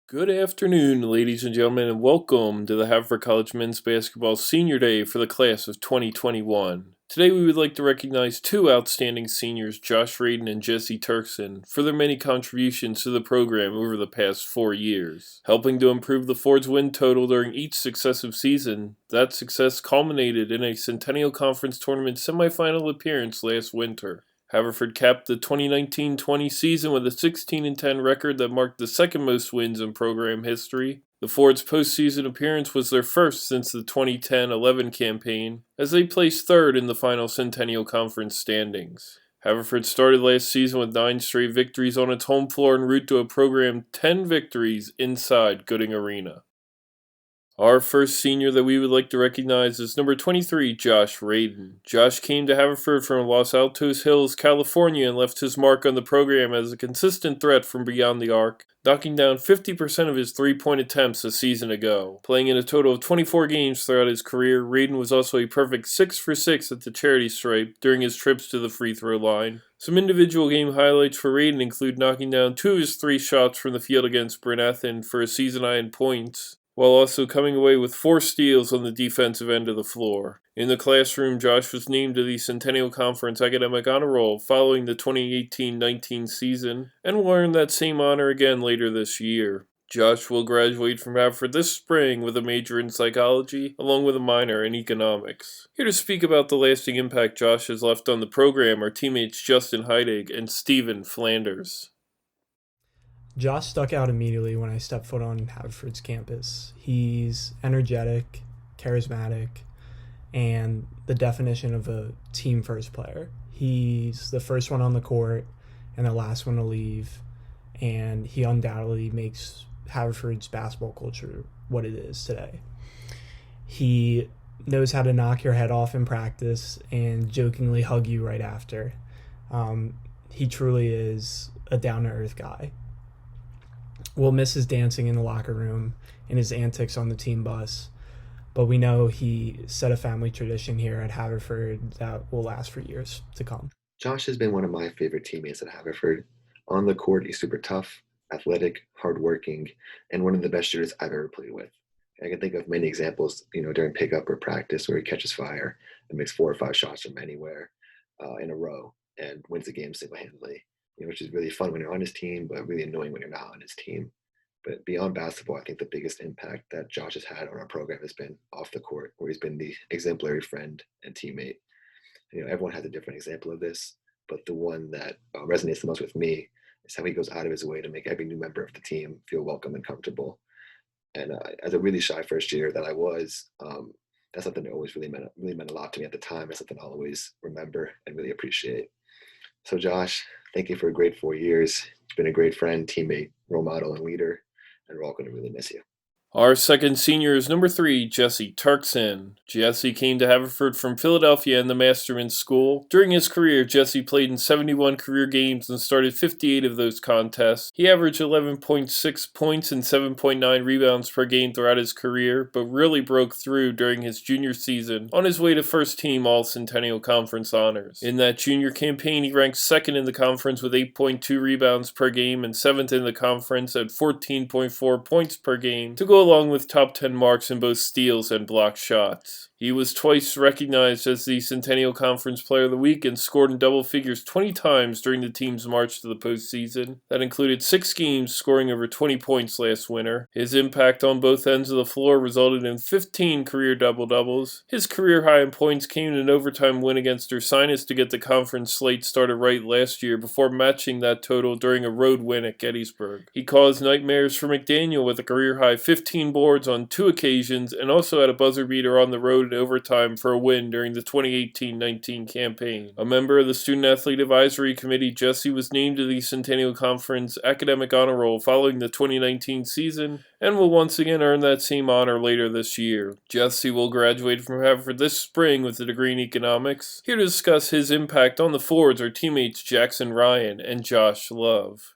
Good afternoon, ladies and gentlemen, and welcome to the Haverford College Men's Basketball Senior Day for the class of 2021. Today we would like to recognize two outstanding seniors, Josh Raden and Jesse Turkson, for their many contributions to the program over the past 4 years. Helping to improve the Ford's win total during each successive season, that success culminated in a Centennial Conference Tournament semifinal appearance last winter. Haverford capped the 2019-20 season with a 16-10 record that marked the second most wins in program history. The Fords' postseason appearance was their first since the 2010-11 campaign, as they placed third in the final Centennial Conference standings. Haverford started last season with 9 straight victories on its home floor en route to a program 10 victories inside Gooding Arena. Our first senior that we would like to recognize is number 23, Josh Raden. Josh came to Haverford from Los Altos Hills, California, and left his mark on the program as a consistent threat from beyond the arc, knocking down 50% of his three-point attempts a season ago. Playing in a total of 24 games throughout his career, Raden was also a perfect 6 for 6 at the charity stripe during his trips to the free throw line. Some individual game highlights for Raden include knocking down 2 of his 3 shots from the field against Brynethan for a season-high in points, while also coming away with 4 steals on the defensive end of the floor. In the classroom, Josh was named to the Centennial Conference Academic Honor Roll following the 2018-19 season, and will earn that same honor again later this year. Josh will graduate from Haverford this spring with a major in psychology, along with a minor in economics. Here to speak about the lasting impact Josh has left on the program are teammates Justin Heidig and Stephen Flanders. Josh stuck out immediately when I stepped foot on Haverford's campus. He's energetic, charismatic, and the definition of a team-first player. He's the first one on the court and the last one to leave, and he undoubtedly makes Haverford's basketball culture what it is today. He knows how to knock your head off in practice and jokingly hug you right after. He truly is a down-to-earth guy. We'll miss his dancing in the locker room and his antics on the team bus, but we know he set a family tradition here at Haverford that will last for years to come. Josh has been one of my favorite teammates at Haverford. On the court, he's super tough, athletic, hardworking, and one of the best shooters I've ever played with. I can think of many examples, during pickup or practice where he catches fire and makes 4 or 5 shots from anywhere in a row and wins the game single-handedly. Which is really fun when you're on his team, but really annoying when you're not on his team. But beyond basketball, I think the biggest impact that Josh has had on our program has been off the court, where he's been the exemplary friend and teammate. Everyone has a different example of this, but the one that resonates the most with me is how he goes out of his way to make every new member of the team feel welcome and comfortable. And as a really shy first year that I was, that's something that always really meant a lot to me at the time. It's something I'll always remember and really appreciate. So Josh, thank you for a great 4 years. You've been a great friend, teammate, role model, and leader, and we're all going to really miss you. Our second senior is number 3, Jesse Turkson. Jesse came to Haverford from Philadelphia and the Masterman School. During his career, Jesse played in 71 career games and started 58 of those contests. He averaged 11.6 points and 7.9 rebounds per game throughout his career, but really broke through during his junior season on his way to first-team All-Centennial Conference honors. In that junior campaign, he ranked second in the conference with 8.2 rebounds per game and 7th in the conference at 14.4 points per game, to go along with top 10 marks in both steals and block shots. He was twice recognized as the Centennial Conference Player of the Week and scored in double figures 20 times during the team's march to the postseason. That included 6 games, scoring over 20 points last winter. His impact on both ends of the floor resulted in 15 career double-doubles. His career high in points came in an overtime win against Ursinus to get the conference slate started right last year before matching that total during a road win at Gettysburg. He caused nightmares for McDaniel with a career high 15 boards on 2 occasions and also had a buzzer beater on the road in overtime for a win during the 2018-19 campaign. A member of the Student Athlete Advisory Committee, Jesse was named to the Centennial Conference Academic Honor Roll following the 2019 season and will once again earn that same honor later this year. Jesse will graduate from Haverford this spring with a degree in economics. Here to discuss his impact on the Fords are teammates Jackson Ryan and Josh Love.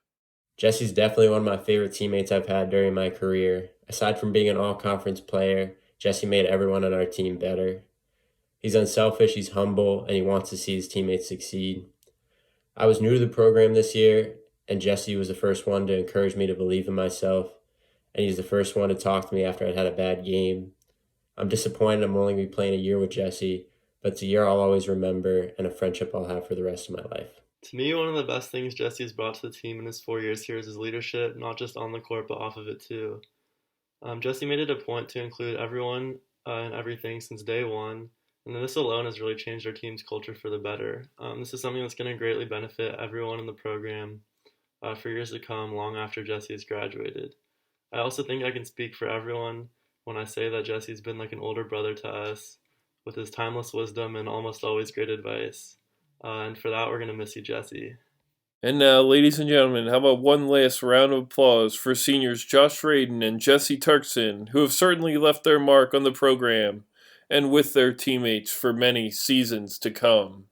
Jesse's definitely one of my favorite teammates I've had during my career. Aside from being an all-conference player, Jesse made everyone on our team better. He's unselfish, he's humble, and he wants to see his teammates succeed. I was new to the program this year, and Jesse was the first one to encourage me to believe in myself and he's the first one to talk to me after I'd had a bad game. I'm disappointed I'm only going to be playing a year with Jesse, but it's a year I'll always remember and a friendship I'll have for the rest of my life. To me, one of the best things Jesse's brought to the team in his 4 years here is his leadership, not just on the court, but off of it too. Jesse made it a point to include everyone in everything since day one, and this alone has really changed our team's culture for the better. This is something that's going to greatly benefit everyone in the program for years to come, long after Jesse has graduated. I also think I can speak for everyone when I say that Jesse's been like an older brother to us, with his timeless wisdom and almost always great advice. And for that, we're going to miss you, Jesse. And now, ladies and gentlemen, how about one last round of applause for seniors Josh Raden and Jesse Turkson, who have certainly left their mark on the program and with their teammates for many seasons to come.